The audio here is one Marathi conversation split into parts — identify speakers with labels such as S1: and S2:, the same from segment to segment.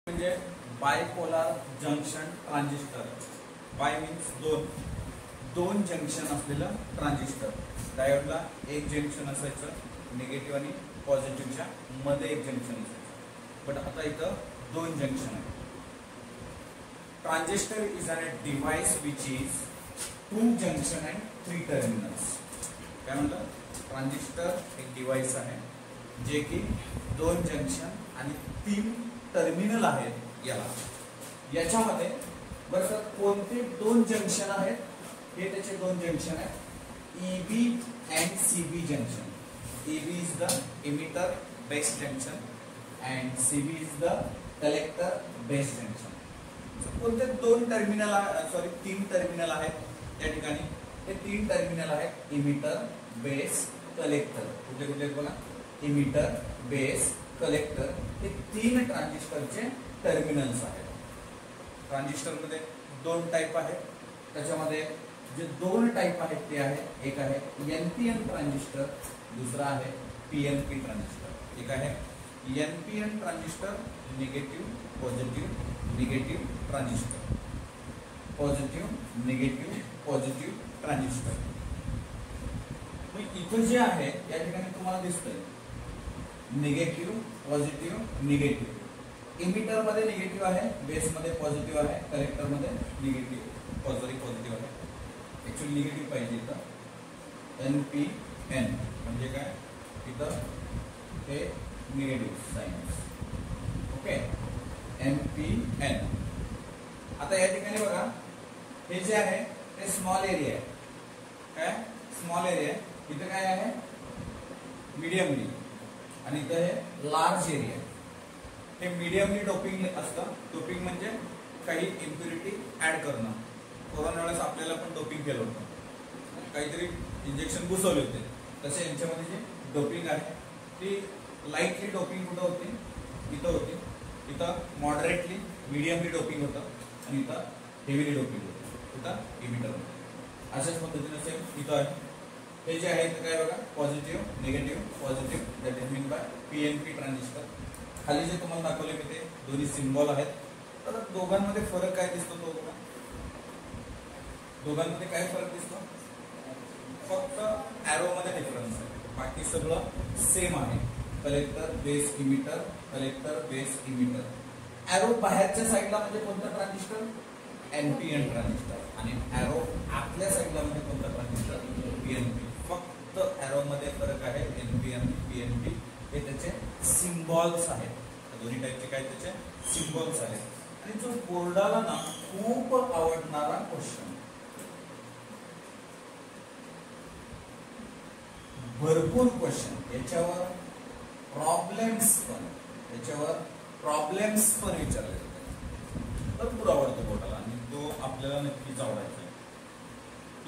S1: म्हणजे bipolar junction transistor. Bye means दोन जंक्शन असलेलं ट्रान्झिस्टर. डायोडला एक जंक्शन असायचं निगेटिव्ह आणि पॉझिटिव्हच्या मध्ये एक जंक्शन असायचं, बट आता इथं दोन जंक्शन आहेत. Transistor is a device which is to junction and three terminals. काय म्हणलं? ट्रान्झिस्टर एक डिव्हाइस आहे जे की दोन जंक्शन आणि तीन टर्मिनल आहेत याला. याच्यामध्ये बरं कोणते दोन जंक्शन आहेत? हे त्याचे दोन जंक्शन आहेत, EB and CB junction. EB is the emitter base junction and CB is the collector base junction. कोणते दोन टर्मिनल, तीन टर्मिनल आहेत त्या ठिकाणी? हे तीन टर्मिनल आहेत इमिटर, बेस, कलेक्टर. कुठले कुठले बघा? इमिटर, बेस, कलेक्टर हे तीन ट्रान्झिस्टरचे टर्मिनल्स आहेत. ट्रान्झिस्टर मध्ये दोन टाईप आहेत. त्याच्यामध्ये जे दोन टाईप आहेत ते आहे, एक आहे NPN ट्रान्झिस्टर, दुसरा आहे PNP ट्रान्झिस्टर. एक आहे NPN transistor, negative positive negative transistor. Positive negative positive transistor. इथं जे आहे या ठिकाणी तुम्हाला दिसतंय निगेटिव्ह पॉझिटिव्ह निगेटिव्ह. इमिटर मध्ये निगेटिव्ह आहे, बेस मध्ये पॉझिटिव्ह आहे, कलेक्टर मध्ये निगेटिव्ह पॉझिटिव्ह आहे. ऍक्च्युअली निगेटिव्ह पाहिजे इथं. NPN म्हणजे काय? इथं हे निगेटिव्ह साइन. Okay, NPN. आता या ठिकाणी बघा, हे जे आहे ते स्मॉल एरिया आहे. काय? Small area. इथं काय आहे? मीडियमली. आणि इथं हे लार्ज एरिया. हे मीडियमली डोपिंग असतं. डोपिंग म्हणजे काही इम्प्युरिटी ऍड करणं. कोरोना वेळेस आपल्याला पण डोपिंग केलं होतं, काहीतरी इंजेक्शन घुसवले होते. तसे यांच्यामध्ये जे डोपिंग आहे ती लाईटली डोपिंग कुठं होती? इथं होती. इथं मॉडरेटली मिडियमली डोपिंग होतं आणि इथं हेवीली डोपिंग होतं. इथं इमिटर होतं. अशाच पद्धतीने सेम इथं आहे. हे जे आहे ते काय बघा? Positive negative positive, that is mean by PNP transistor. खाली जे तुम्हाला दाखवले मी ते दोन्ही सिम्बॉल आहेत. तर दोघांमध्ये फरक काय दिसतो? तो बघा, दोघांमध्ये काय फरक दिसतो? फक्त ॲरो मध्ये डिफरन्स आहे, बाकी सगळं सेम आहे. Collector base emitter, collector base emitter. Arrow बाहेरच्या साईडला म्हणजे कोणतं ट्रान्झिस्टर? NPN transistor. आणि ॲरो आतल्या साईडला म्हणजे कोणतं ट्रान्झिस्टर? PNP. फक्त ॲरो मध्ये फरक आहे. NPN PNP हे त्याचे सिम्बॉल्स आहेत. दोन्ही टाईपचे काय त्याचे सिम्बॉल्स आहेत. आणि जो बोर्डाला ना खूप आवडणारा क्वेश्चन, भरपूर क्वेश्चन, याच्यावर प्रॉब्लेम्स पण विचारले जाते. भरपूर आवडतो बोर्डाला आणि तो आपल्याला नक्कीच आवडायचा आहे.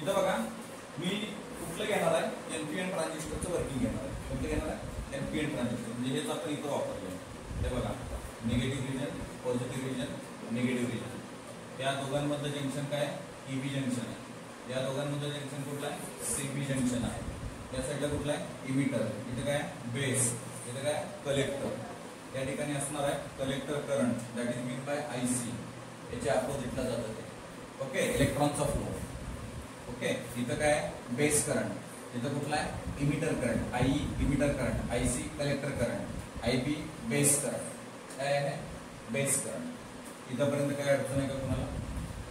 S1: इथं बघा, मी कुठलं घेणार आहे? NPN ट्रान्झिस्टरचं वर्किंग घेणार आहे. कुठलं घेणार आहे? NPN transistor. म्हणजे हेच आपण इथं वापरलं. हे बघा, negative region, positive region, negative region. या दोघांमधलं जंक्शन काय? EB जंक्शन आहे. या दोघांमधलं जंक्शन कुठलं आहे? CB जंक्शन आहे. या साईडला कुठला आहे? इमिटर. इथे काय? बेस. इथे काय? कलेक्टर. या ठिकाणी असणार आहे collector current, that is mean by IC. याच्या अपोजिटला जातं ते. ओके, इलेक्ट्रॉनचा फ्लो. ओके, इथं काय? Base current. इथं कुठला आहे? Emitter current. IE emitter current, IC collector current, IB base current. काय आहे? Base current. इथंपर्यंत काय अडचण आहे का तुम्हाला?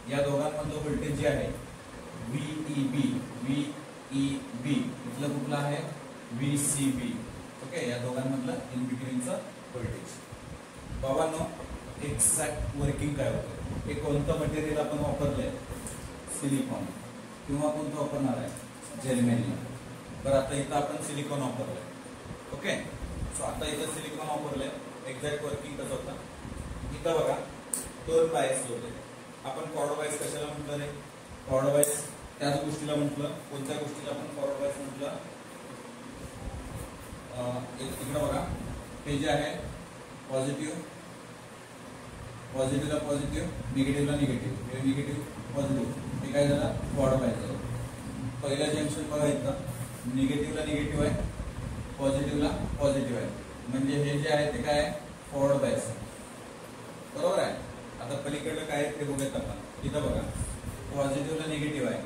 S1: या दोघांमधलं व्होल्टेज जे आहे VEB, इथलं कुठलं आहे? VCB. ओके, या दोघांमधलं इन बिटवीनचं व्होल्टेज. बाबांनो, एक्झॅक्ट वर्किंग काय होतं? हे कोणतं मटेरियल आपण वापरलंय? सिलिकॉन. किंवा कोणतं वापरणार आहे? जर्मेनियम. तर आता इथं आपण सिलिकॉन वापरलंय. ओके, सो आता इथं सिलिकॉन वापरलंय. एक्झॅक्ट वर्किंग कसं होतं? इथं बघा, दोन बायस होते. आपण फॉरवर्ड बायस कशाला म्हटलं रे? फॉरवर्ड बायस त्याच गोष्टीला म्हटलं. कोणत्या गोष्टीला आपण फॉरवर्ड बायस म्हटलं? इकडं बघा, हे जे आहे पॉझिटिव्ह, पॉझिटिव्हला पॉझिटिव्ह, निगेटिव्हला निगेटिव्ह. हे निगेटिव्ह पॉझिटिव्ह, हे काय झालं? फॉरवर्ड बायस झालं. पहिलं जंक्शन बघा, इथं निगेटिव्हला निगेटिव्ह आहे, पॉझिटिव्हला पॉझिटिव्ह आहे. म्हणजे हे जे आहे ते काय? Forward bias. बरोबर आहे. आता पलीकडलं काय आहे ते बघूयात आपण. इथं बघा पॉझिटिव्हला निगेटिव्ह आहे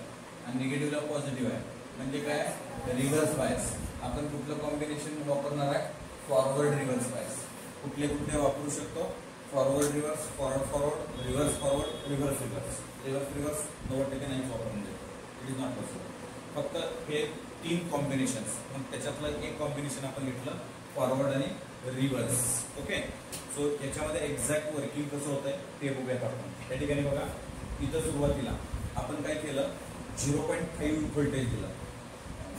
S1: आणि निगेटिव्हला पॉझिटिव्ह आहे, म्हणजे काय रिव्हर्स बायस. आपण कुठलं कॉम्बिनेशन वापरणार आहे? Forward reverse bias. कुठले कुठले वापरू शकतो? Forward reverse, forward forward, reverse forward, reverse reverse. Reverse reverse 90% नाही वापरून देतो. It is not possible. फक्त हे 3 कॉम्बिनेशन्स. मग त्याच्यातलं एक कॉम्बिनेशन आपण घेतलं फॉरवर्ड आणि रिव्हर्स. ओके. सो याच्यामध्ये एक्झॅक्ट वर्किंग कसं होतंय ते बघूयात आपण. त्या ठिकाणी बघा इथं सुरुवातीला आपण काय केलं? 0.5 व्होल्टेज दिलं.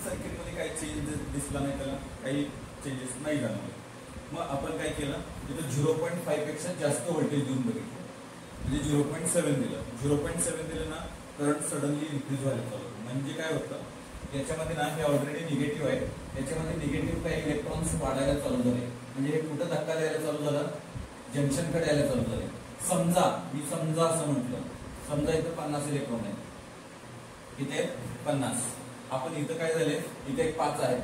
S1: सर्किटमध्ये काही चेंज दिसला नाही, त्याला काही चेंजेस नाही झाले. मग आपण काय केलं? तिथं 0.5 पेक्षा जास्त व्होल्टेज देऊन बघितलं, म्हणजे 0.7 दिलं. 0.7 दिलं ना, करंट सडनली इन्क्रीज व्हायला चालू. म्हणजे काय होतं याच्यामध्ये ना, हे ऑलरेडी निगेटिव्ह आहे, याच्यामध्ये निगेटिव्ह काही इलेक्ट्रॉन्स वाढायला चालू झाले. म्हणजे हे कुठं धक्का द्यायला चालू झालं? जंक्शनकडे यायला चालू झाले. समजा असं म्हटलं, समजा इथं 50 इलेक्ट्रॉन आहे, इथे 50. आपण इथं काय झाले? इथे एक 5 आहे,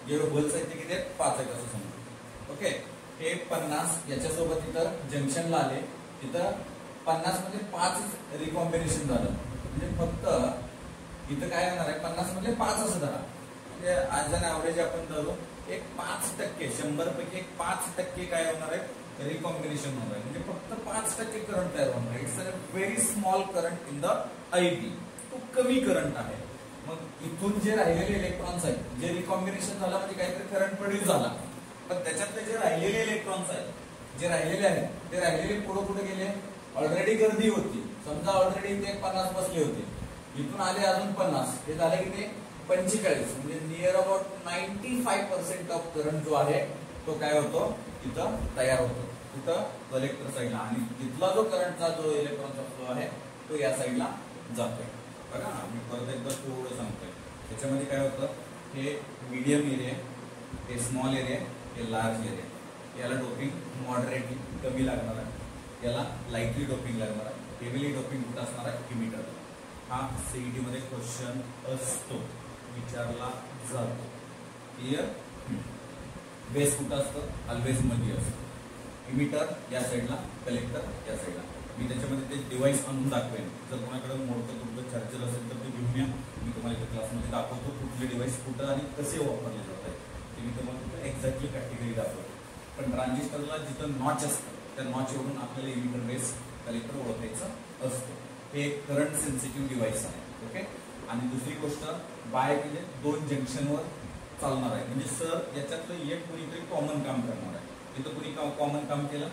S1: जे होल्स आहेत ते किती आहेत? 5 आहेत असं समजा. ओके. हे 50 याच्यासोबत इथं जंक्शनला आले, इथं 50 मध्ये 5 रिकॉम्बिनेशन झालं. म्हणजे फक्त इथं काय होणार आहे? 50 मध्ये 5 असं धरा. म्हणजे आज जर ऍव्हरेज आपण धरू एक 5%, 100 पैकी एक 5% काय होणार आहे? रिकॉम्बिनेशन होणार आहे. म्हणजे फक्त 5% करंट तयार होणार आहे. It's a very small current in the IB. खूप कमी करंट आहे. मग इथून जे राहिलेले इलेक्ट्रॉन्स आहेत, जे रिकॉम्बिनेशन झालं म्हणजे काहीतरी करंट प्रोड्यूस झाला, पण त्याच्यातले जे राहिलेले इलेक्ट्रॉन्स आहेत, जे राहिलेले आहेत, ते राहिलेले पुढे गेले. ऑलरेडी गर्दी होती, समजा ऑलरेडी इथे 50 बसले होते, इथून आले अजून 50, हे झाले की ते 45. म्हणजे नियर अबाउट 95% ऑफ करंट जो आहे तो काय होतो? इथं तयार होतो, तिथं कलेक्टर साईडला. आणि तिथला जो करंटचा जो इलेक्ट्रॉनचा फ्लो आहे तो या साईडला जातोय. बघा मी परत एकदा थोडं सांगतोय. त्याच्यामध्ये काय होतं? हे मीडियम एरिया, हे स्मॉल एरिया, हे लार्ज एरिया. याला डोपिंग मॉडरेटली कमी लागणार आहे, याला लाईटली डोपिंग लागणार आहे. हेवीली डोपिंग कुठं असणार आहे? इमिटर. हा सीईटी मध्ये क्वेश्चन असतो, विचारला जातो. क्लिअर? बेस कुठं असतं? ऑलवेज मध्ये असतं. इमिटर या साईडला, कलेक्टर या साईडला. मी त्याच्यामध्ये ते डिव्हाइस आणून दाखवेन. जर कोणाकडे मोठं तुमचं चार्जर असेल तर ते घेऊन या, मी तुम्हाला क्लासमध्ये दाखवतो कुठले डिव्हाइस कुठं आणि कसे वापरले जातात ते मी तुम्हाला एक्झॅक्टली प्रॅक्टिकली दाखवतो. पण ट्रान्झिस्टरला जिथं नॉच असतं त्या नॉचवरून आपल्याला इमिटर बेस कलेक्टर ओळखायचं असतं. हे करंट सेन्सिटिव्ह डिव्हाइस आहे. ओके. आणि दुसरी गोष्ट, बाय म्हणजे 2 जंक्शनवर चालणार आहे. म्हणजे सर याच्यातलं एक कुणीतरी कॉमन काम करणार आहे. इथं कुणी कॉमन काम केलं?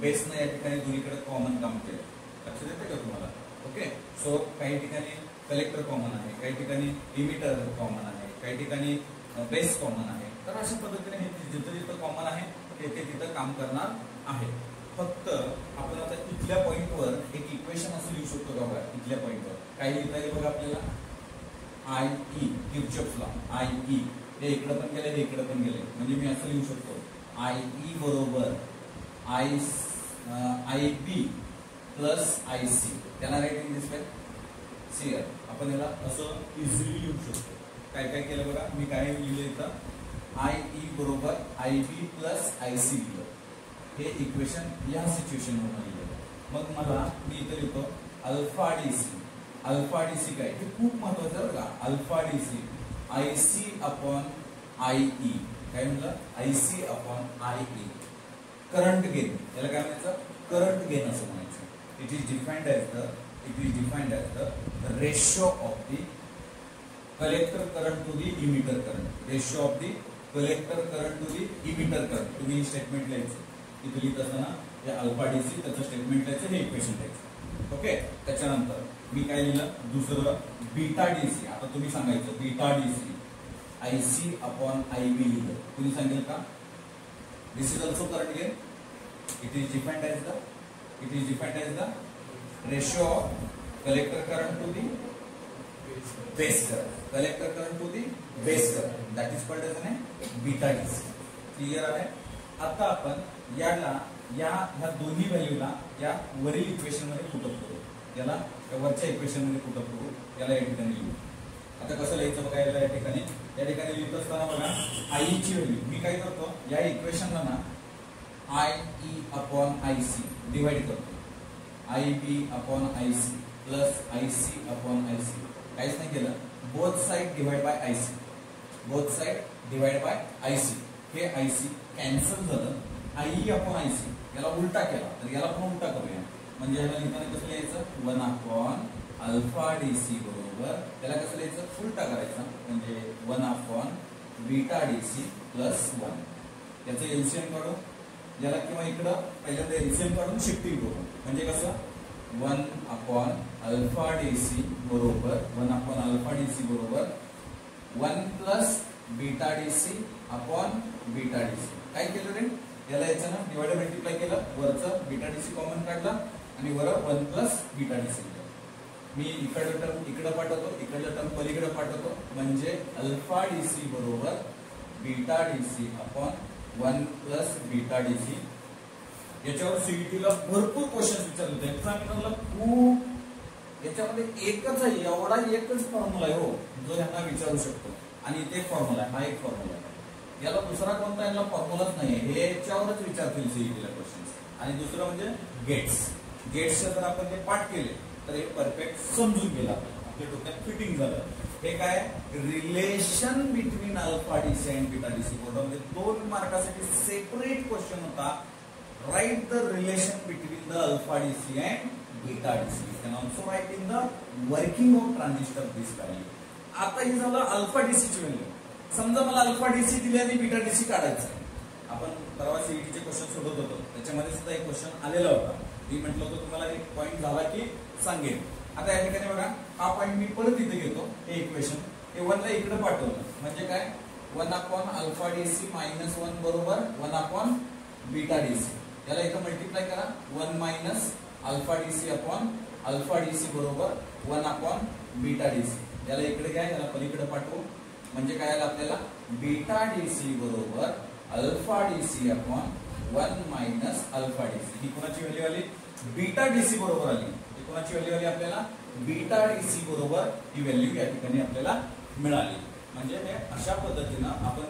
S1: बेसनं या ठिकाणी दोन्हीकडे कॉमन काम केलं. लक्षात येते का तुम्हाला? ओके. सो काही ठिकाणी कलेक्टर कॉमन आहे, काही ठिकाणी इमिटर कॉमन आहे, काही ठिकाणी बेस कॉमन आहे. तर अशा पद्धतीने हे जिथं जिथं कॉमन आहे ते तिथं काम करणार आहे. फक्त आपण आता इथल्या पॉईंटवर एक इक्वेशन असं लिहू शकतो का? बघा इथल्या पॉईंटवर काय लिहिता येईल बघा आपल्याला? IE Kirchhoff law. IE हे इकडे पण गेले, हे इकडे पण गेले. म्हणजे मी असं लिहू शकतो IE बरोबर IB प्लस IC. त्यांना राईट दिस काय सीआर. आपण याला असं इझिली लिहू शकतो. काय काय केलं बघा, मी काय लिहिलं इथं? IE बरोबर IB प्लस IC लिहिलं. हे इक्वेशन या सिच्युएशन वर लिहिलं. मग मला मी इथं लिहितो अल्फा DC. अल्फा DC काय? हे खूप महत्वाचं आहे बघा. Alpha DC IC upon IE. काय म्हणलं? IC upon IE. Current gain, याला काय म्हणायचं? करंट गेन असं म्हणायचं. It is defined as the ratio of the collector current to the emitter current. Ratio of the collector current to the emitter current. तुम्ही स्टेटमेंट लिहायचं. इथे लिहित असताना हे अल्फा DC त्याचं स्टेटमेंट लिहायचं, हे इक्वेशन लिहायचं. ओके. त्याच्यानंतर मी काय लिहिलं? दुसरं बीटा DC. आता तुम्ही सांगायचं beta DC IC upon IB लिहिलं. तुम्ही सांगेल का? This is also current gain. It is defined as the ratio of collector current to the base current. Collector current to the base current. That is called as beta DC. Clear आहे? आता आपण याला ह्या दोन्ही व्हॅल्यूला या वरील इक्वेशन मध्ये पुटअप करू. याला वरच्या इक्वेशन मध्ये पुटअप करू. याला या ठिकाणी लिहू. आता कसं लिहायचं बघा. या ठिकाणी लिहित असताना बघा IE ची व्हॅल्यू मी काय करतो? या इक्वेशनला ना IE अपॉन IC डिवाइड करतो, IB upon IC plus IC upon IC, काहीच नाही केलं, both side divide by IC, both side divide by IC, हे IC कॅन्सल झालं, IE अपॉन IC याला उलटा केला तर याला पण उलटा करूया, म्हणजे याला लिहिताना कसं लिहायचं 1 अपॉन अल्फा DC बरोबर त्याला कसं लिहायचं उलटा करायचा, म्हणजे 1 अपॉन बीटा DC प्लस 1, याचं एलसीएम काढू याला किंवा इकडं पहिल्यांदा एलसीएम काढून शिफ्टिंग करू, म्हणजे कसं 1 अपॉन अल्फा DC बरोबर 1 अपॉन अल्फा DC बरोबर 1 plus beta DC upon beta DC, काय केलं रे याला याच्यानं डिवाइड मल्टिप्लाय केलं, वरचं बीटा DC कॉमन काढला आणि वर 1 प्लस बीटा DC, मी इकडे टर्म इकडे पाठवतो, इकडे टर्म पलीकडे पाठवतो, म्हणजे अल्फा DC बरोबर beta DC upon 1 plus beta DC. याच्यावर सीईटीला भरपूर क्वेश्चन विचारले होते, एक्झामिनरला खूप, याच्यामध्ये एकच आहे, एवढा एकच फॉर्म्युला आहे हो जो यांना विचारू शकतो, आणि ते फॉर्म्युला आहे, हा एक फॉर्म्युला आहे, याला दुसरा कोणता यांना फॉर्म्युलाच नाही आहे, हे याच्यावरच विचारतील सीईटीला क्वेश्चन. आणि दुसरं म्हणजे गेट्सचे जर आपण ते पाठ केले तर हे परफेक्ट समजून गेला, आपल्या डोक्यात फिटिंग झालं. हे काय relation between alpha DC and beta DC, बोर्डामध्ये 2 मार्कासाठी सेपरेट क्वेश्चन होता, right the relation between the alpha DC and beta DC, can also write in the working of transistor this value. आता हे झालं अल्फा DC ची व्हॅल्यू. समजा मला अल्फा DC दिली आणि बीटा DC काढायचं आहे, आपण परवा सीईटीचे क्वेश्चन सोडवत होतो, त्याच्यामध्ये सुद्धा एक क्वेश्चन आलेला होता, मी म्हटलं होतं तुम्हाला एक पॉईंट झाला की सांगेन. आता या ठिकाणी बघा, हा पॉईंट मी परत इथे घेतो, हे इक्वेशन हे 1 ला इकडे पाठवलं, म्हणजे काय 1 अपॉन अल्फा DC मायनस 1 बरोबर 1 अपॉन बीटा DC, याला इथं मल्टिप्लाय करा, 1 minus alpha DC upon alpha DC बरोबर 1 अपॉन बीटा DC, याला इकडे घ्या, याला पलीकडे पाठवू, म्हणजे काय आलं आपल्याला बीटा DC बरोबर alpha DC upon 1 minus alpha DC. ही कोणाची व्हॅल्यू आली, बीटा DC बरोबर आली, ही कोणाची व्हॅल्यू आली आपल्याला बीटा DC बरोबर ही व्हॅल्यू या ठिकाणी आपल्याला मिळाली. म्हणजे हे अशा पद्धतीनं आपण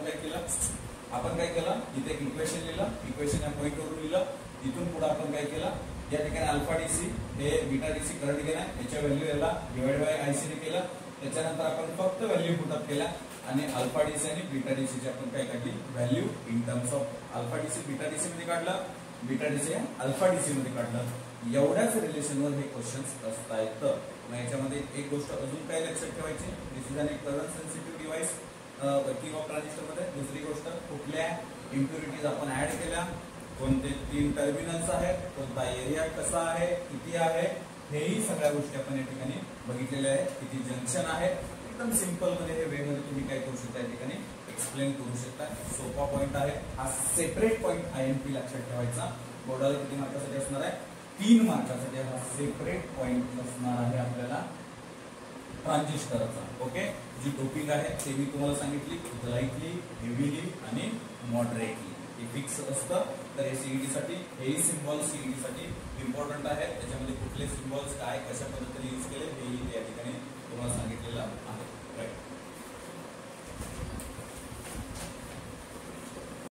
S1: काय केलं, इथे एक इक्वेशन लिहिलं, इक्वेशन या पॉइंट वरून लिहिलं, इथून पुढे आपण काय केलं, या ठिकाणी अल्फा DC हे बीटा DC करंट गेला, याच्या व्हॅल्यू याला डिवाइड बाय IC ने केलं, त्याच्यानंतर आपण फक्त व्हॅल्यू पुट अप केल्या आणि अल्फा DC आणि बीटा DC ची आपण काय काढली value in terms of alpha DC beta DC मध्ये काढलं, बीटा DC अल्फा DC मध्ये काढलं. एवढ्याच रिलेशनवर हे क्वेश्चन्स असता येतं. मग याच्यामध्ये एक गोष्ट अजून काय लक्षात ठेवायची, this is an current sensitive device working of transistor मध्ये. दुसरी गोष्ट, कुठल्या इम्प्युरिटीज आपण ऍड केल्या, कोणते 3 टर्मिनल्स आहेत, कोणता एरिया कसा आहे, किती आहे, हेही सगळ्या गोष्टी आपण या ठिकाणी बघितलेल्या आहेत. किती जंक्शन आहे, एकदम सिंपल मध्ये हे वे मध्ये तुम्ही काय करू शकता, या ठिकाणी एक्सप्लेन करू शकता. सोपा पॉइंट आहे हा, सेपरेट पॉइंट INP लक्षात ठेवायचा. बोर्डाला किती मार्कासाठी असणार आहे, 3 मार्कासाठी हा सेपरेट पॉइंट असणार आहे आपल्याला ट्रान्झिस्टरचा. ओके, जी डोपिंग आहे ते मी तुम्हाला सांगितली, लाईटली, हेवीली आणि मॉडरेटली. हे फिक्स असतं, तर हे सीईटी साठी हेही सिम्बॉल सीईटी साठी इम्पॉर्टंट आहे. त्याच्यामध्ये कुठले सिम्बॉल्स काय कशा पद्धतीने यूज केले हेही या ठिकाणी तुम्हाला सांगितलेलं आहे. राईट.